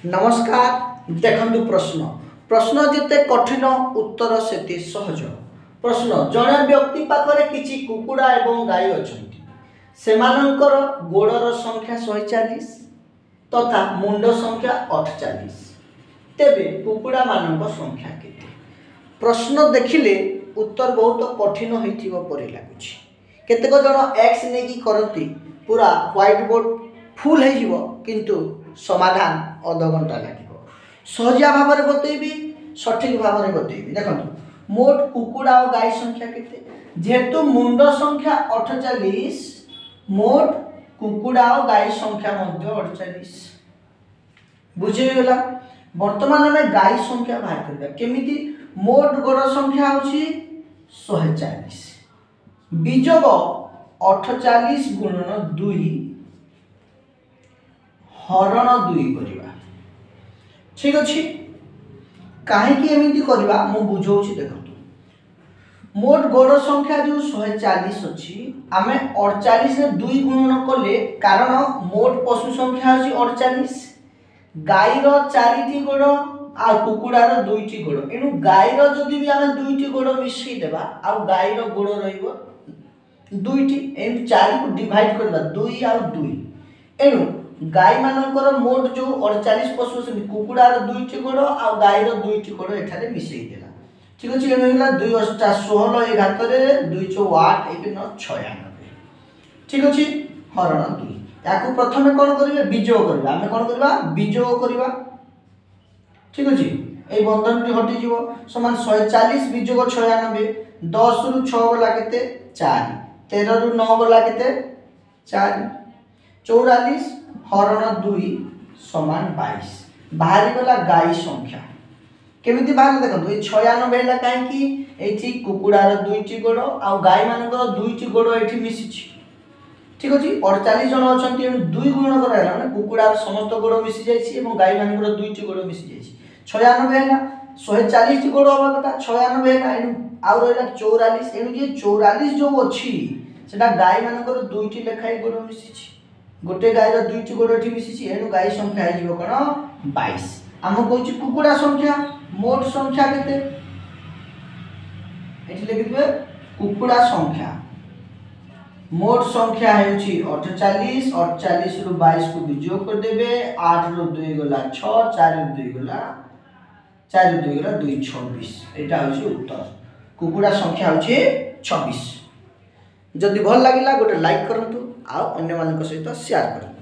नमस्कार। देखंतु प्रश्न प्रश्न जिते कठिन उत्तर सेते सहज। प्रश्न जड़े व्यक्ति पाखरे किछि कुकुड़ा एवं गाई अछंती सेमानंकर गोड़र संख्या 140 तथा मुंड संख्या 48 तेबे कुकुड़ा मानक संख्या केते। प्रश्न देखिले उत्तर बहुत कठिन होइथिबो परि लागुछि। केतेक जण एक्स नेकी करती पूरा व्हाइट बोर्ड फुल हो किंतु समाधान अध घंटा लगे सहजिया भाव में बतैबी सठिक भाव में बतैबी। देखो मोट कुकुड़ा और गाई संख्या केते जेहेतु मुंड संख्या 48 मोट कुकुड़ा और गाई संख्या 48 बुझीगला। वर्तमान में गाई संख्या बाहर करबा केमिति मोट गोड़ संख्या होची 140 बीजोग 48 गुणन 2 हरण 2 करिबा। ठीक अच्छे कहीं एमती करवा मु बुझाऊँ। देखो मोट गोड़ संख्या जो 140 अच्छी आम 48 रे 2 गुणन कले कारण मोट पशु संख्या अच्छी 48 गाईर 4टी गोड़ आ कुकुड़ार 2टी गोड़ एणु गाईर जदि भी आम 2टी गोड़ मिसई देबा आ गाईर गोड़ रहिबो 2टी एणु 4 को डिवाइड करबा 2 आ 2 एणु गाई मानकर मोट जो 48 पशु कुकुड़ार 2टी गोड़ आ गाईर 2टी गोड़ एठारे मिसई देला। ठीक अछि एनु होला 2 8 16 ए घातरे 2 6 8 1 9 96। ठीक अछि हरण 2 याकू प्रथमे कोन करिवे बीजोग करबा आमे कोन करबा बीजोग करबा। ठीक अछि ए बंधनटी हटि जीवो समान 140 बीजोग 96 10 रु 6 गला केते 4 13 रु 9 गला केते 4 44 हरण 2 समान 22 बाहरी गला गाई संख्या केमिति बाहर देखो ए 96 हैला काहे कि एठी कुकुड़ार 2टी गोड़ आ गाई मानकर 2टी गोड़ एठी मिसिछि। ठीक अछि 48 जन अछंती 2 गुण कराला माने कुकुड़ार समस्त गोड़ मिसि जाइछि एवं गाई मानकर 2टी गोड़ मिसि जाइछि 96 हैला 140 टी गोड़ होबा कथा 96 हैला एनु आ रहला 44 एनु जे 44 जो अछि सेटा गाई मानकर 2टी लेखाई गोड़ मिसिछि गोटे गाईर 2टी गोड़ एठी मिसिछि एनु गाई संख्या हे जीवो कोन 22। हम कहूछि कुकुड़ा संख्या मोट संख्या केते एठी लिखि दिबे कुकुड़ा संख्या मोट संख्या हेउछि 48 48 रु 22 को विजोग कर देबे 8 रु 2 गला 6 4 रु 2 गला 4 रु 2 गला 2 26 एटा होछि उत्तर कुकुड़ा संख्या होछि 26। जदि भल लागिला गोटे लाइक करंतु आ अन्य मानक सहित शेयर करंतु।